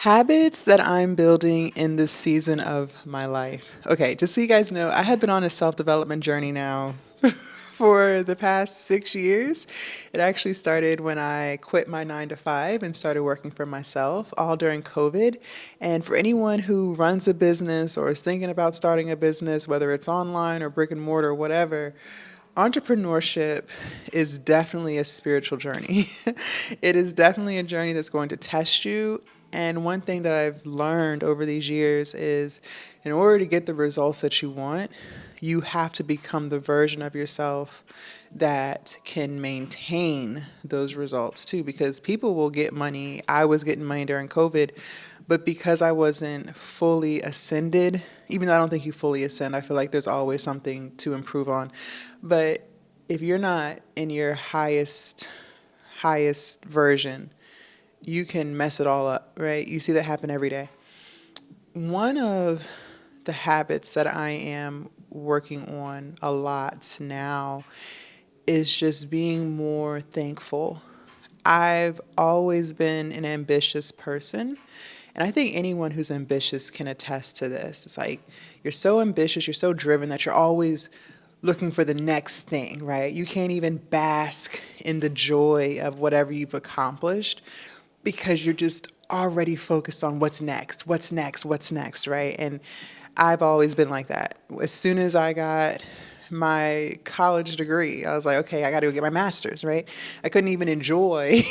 Habits that I'm building in this season of my life. Okay, just so you guys know, I have been on a self development journey now for the past 6 years. It actually started when I quit my 9 to 5 and started working for myself, all during COVID. And for anyone who runs a business or is thinking about starting a business, whether it's online or brick and mortar or whatever, entrepreneurship is definitely a spiritual journey. It is definitely a journey that's going to test you. And one thing that I've learned over these years is in order to get the results that you want, you have to become the version of yourself that can maintain those results too. Because people will get money. I was getting money during COVID, but because I wasn't fully ascended, even though I don't think you fully ascend, I feel like there's always something to improve on. But if you're not in your highest version, you can mess it all up, right? You see that happen every day. One of the habits that I am working on a lot now is just being more thankful. I've always been an ambitious person. And I think anyone who's ambitious can attest to this. It's like you're so ambitious, you're so driven that you're always looking for the next thing, right? You can't even bask in the joy of whatever you've accomplished because you're just already focused on what's next, right? And I've always been like that. As soon as I got my college degree, I was like, okay, I got to go get my master's, right? I couldn't even enjoy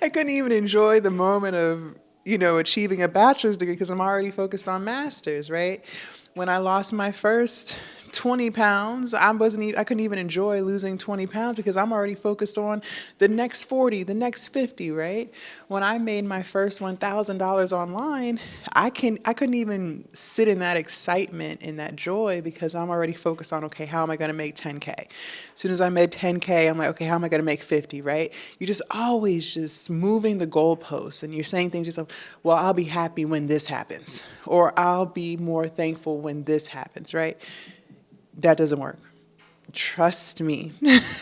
I couldn't even enjoy the moment of, achieving a bachelor's degree because I'm already focused on master's, right? When I lost my first 20 pounds, I couldn't even enjoy losing 20 pounds because I'm already focused on the next 40, the next 50, right? When I made my first $1,000 online, I couldn't even sit in that excitement and that joy because I'm already focused on, okay, how am I going to make 10K? As soon as I made 10K, I'm like, okay, how am I going to make 50, right? You're just always just moving the goalposts and you're saying things to yourself, well, I'll be happy when this happens, or I'll be more thankful when this happens, right? That doesn't work. Trust me.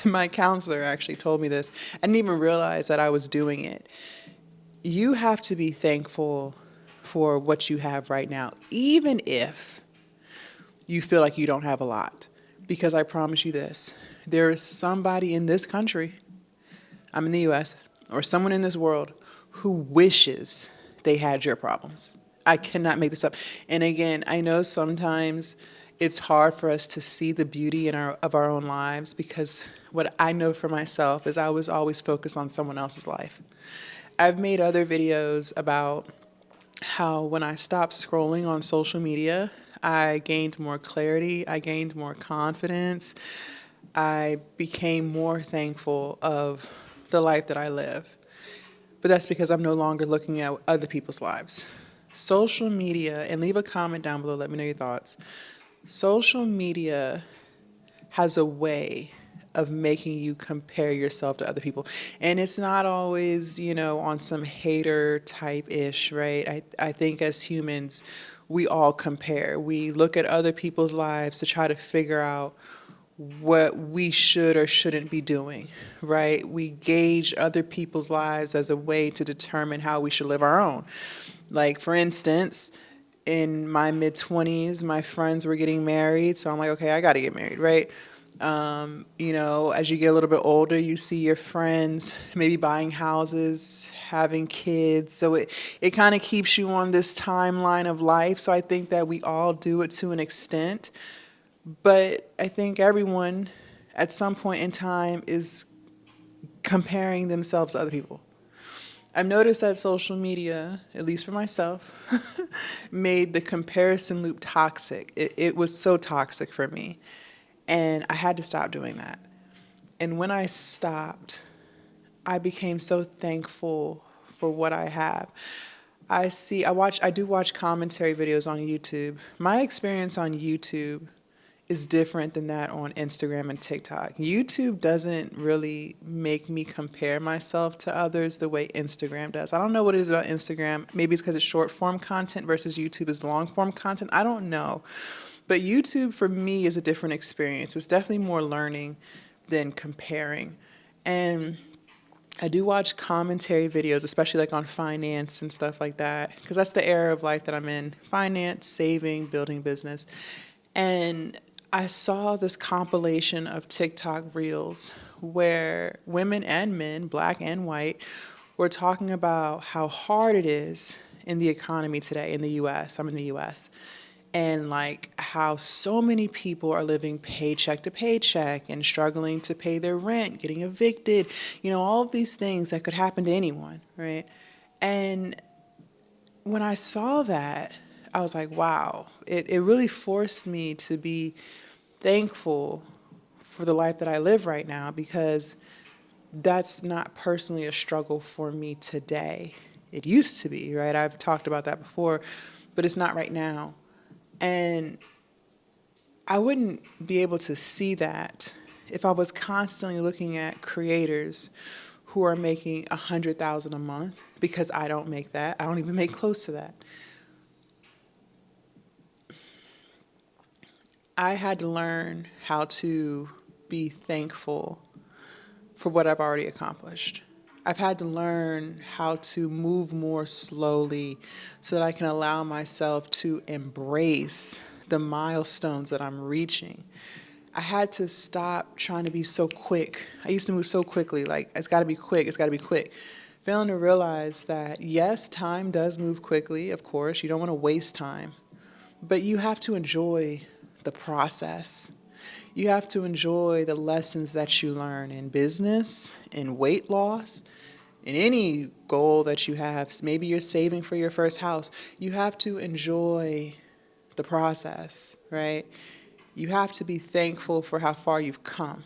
My counselor actually told me this. I didn't even realize that I was doing it. You have to be thankful for what you have right now, even if you feel like you don't have a lot. Because I promise you this, there is somebody in this country, I'm in the US, or someone in this world who wishes they had your problems. I cannot make this up. And again, I know sometimes it's hard for us to see the beauty of our own lives because what I know for myself is I was always focused on someone else's life. I've made other videos about how when I stopped scrolling on social media, I gained more clarity, I gained more confidence, I became more thankful of the life that I live. But that's because I'm no longer looking at other people's lives. Social media, and leave a comment down below, let me know your thoughts. Social media has a way of making you compare yourself to other people. And it's not always, on some hater type ish, right? I think as humans, we all compare. We look at other people's lives to try to figure out what we should or shouldn't be doing, right? We gauge other people's lives as a way to determine how we should live our own. Like, for instance, in my mid 20s, my friends were getting married, so I'm like, okay, I got to get married, right? As you get a little bit older, you see your friends maybe buying houses, having kids. So it kind of keeps you on this timeline of life. So I think that we all do it to an extent. But I think everyone at some point in time is comparing themselves to other people. I've noticed that social media, at least for myself, made the comparison loop toxic. It was so toxic for me. And I had to stop doing that. And when I stopped, I became so thankful for what I have. I do watch commentary videos on YouTube. My experience on YouTube is different than that on Instagram and TikTok. YouTube doesn't really make me compare myself to others the way Instagram does. I don't know what it is about Instagram. Maybe it's because it's short form content versus YouTube is long form content. I don't know. But YouTube for me is a different experience. It's definitely more learning than comparing. And I do watch commentary videos, especially like on finance and stuff like that, because that's the era of life that I'm in: finance, saving, building business. And I saw this compilation of TikTok reels where women and men, black and white, were talking about how hard it is in the economy today in the US. I'm in the US. And like how so many people are living paycheck to paycheck and struggling to pay their rent, getting evicted, all of these things that could happen to anyone, right? And when I saw that, I was like, wow, it really forced me to be thankful for the life that I live right now, because that's not personally a struggle for me today. It used to be, right? I've talked about that before, but it's not right now. And I wouldn't be able to see that if I was constantly looking at creators who are making 100,000 a month, because I don't make that. I don't even make close to that. I had to learn how to be thankful for what I've already accomplished. I've had to learn how to move more slowly so that I can allow myself to embrace the milestones that I'm reaching. I had to stop trying to be so quick. I used to move so quickly, like, it's got to be quick, it's got to be quick. Failing to realize that, yes, time does move quickly, of course. You don't want to waste time. But you have to enjoy the process. You have to enjoy the lessons that you learn in business, in weight loss, in any goal that you have. Maybe you're saving for your first house. You have to enjoy the process, right? You have to be thankful for how far you've come.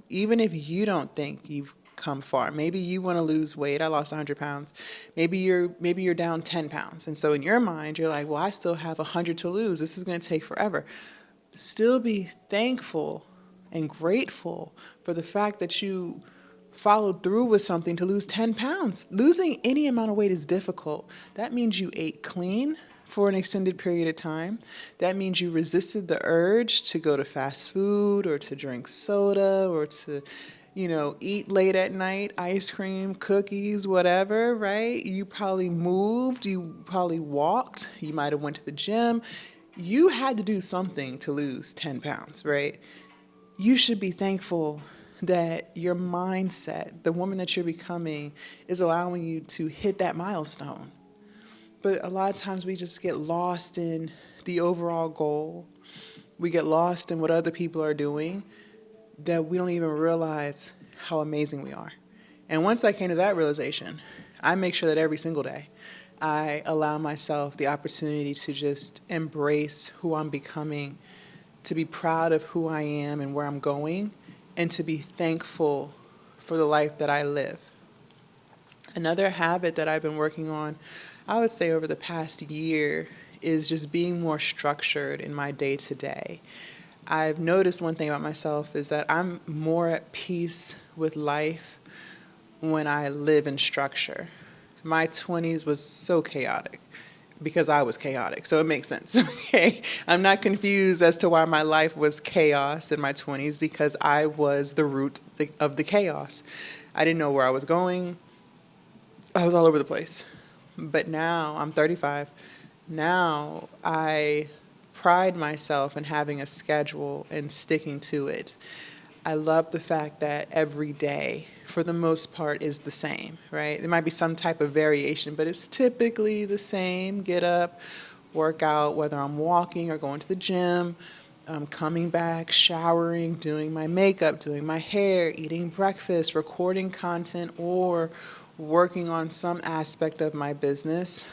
Even if you don't think you've come far. Maybe you want to lose weight. I lost 100 pounds. Maybe you're down 10 pounds. And so in your mind, you're like, well, I still have 100 to lose. This is going to take forever. Still be thankful and grateful for the fact that you followed through with something to lose 10 pounds. Losing any amount of weight is difficult. That means you ate clean for an extended period of time. That means you resisted the urge to go to fast food or to drink soda or to, eat late at night, ice cream, cookies, whatever, right? You probably moved, you probably walked, you might have went to the gym. You had to do something to lose 10 pounds, right? You should be thankful that your mindset, the woman that you're becoming, is allowing you to hit that milestone. But a lot of times we just get lost in the overall goal. We get lost in what other people are doing, that we don't even realize how amazing we are. And once I came to that realization, I make sure that every single day I allow myself the opportunity to just embrace who I'm becoming, to be proud of who I am and where I'm going, and to be thankful for the life that I live. Another habit that I've been working on, I would say over the past year, is just being more structured in my day to day. I've noticed one thing about myself is that I'm more at peace with life when I live in structure. My 20s was so chaotic because I was chaotic, so it makes sense. Okay, I'm not confused as to why my life was chaos in my 20s, because I was the root of the chaos. I didn't know where I was going. I was all over the place. But now I'm 35. Now I pride myself in having a schedule and sticking to it. I love the fact that every day, for the most part, is the same, right? There might be some type of variation, but it's typically the same. Get up, work out, whether I'm walking or going to the gym, coming back, showering, doing my makeup, doing my hair, eating breakfast, recording content, or working on some aspect of my business,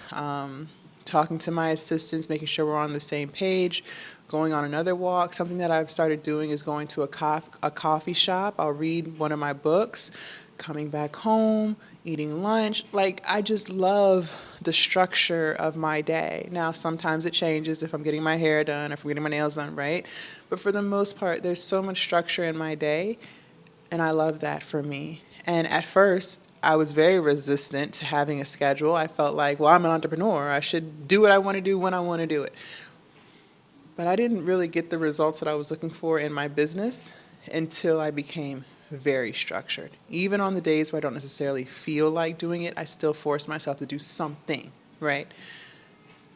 talking to my assistants, making sure we're on the same page, going on another walk. Something that I've started doing is going to a coffee shop. I'll read one of my books, coming back home, eating lunch. Like, I just love the structure of my day. Now, sometimes it changes if I'm getting my hair done or if I'm getting my nails done, right? But for the most part, there's so much structure in my day, and I love that for me. And at first, I was very resistant to having a schedule. I felt like, well, I'm an entrepreneur. I should do what I want to do when I want to do it. But I didn't really get the results that I was looking for in my business until I became very structured. Even on the days where I don't necessarily feel like doing it, I still force myself to do something, right?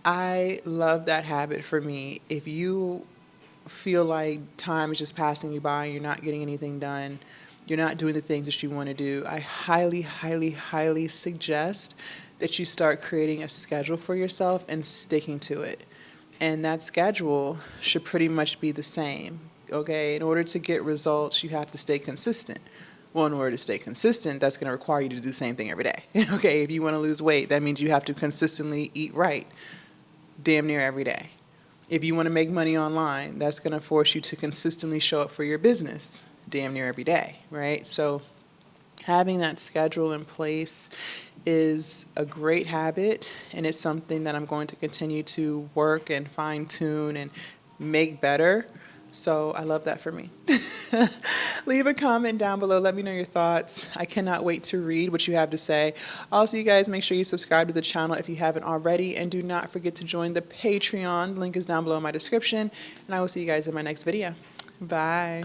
I love that habit for me. If you feel like time is just passing you by and you're not getting anything done, you're not doing the things that you want to do, I highly, highly, highly suggest that you start creating a schedule for yourself and sticking to it. And that schedule should pretty much be the same. Okay, in order to get results, you have to stay consistent. Well, in order to stay consistent, that's going to require you to do the same thing every day. Okay, if you want to lose weight, that means you have to consistently eat right, damn near every day. If you want to make money online, that's going to force you to consistently show up for your business, damn near every day, right? So having that schedule in place is a great habit, and it's something that I'm going to continue to work and fine tune and make better. So I love that for me. Leave a comment down below. Let me know your thoughts. I cannot wait to read what you have to say. Also, you guys, make sure you subscribe to the channel if you haven't already, and do not forget to join the Patreon. The link is down below in my description, and I will see you guys in my next video. Bye.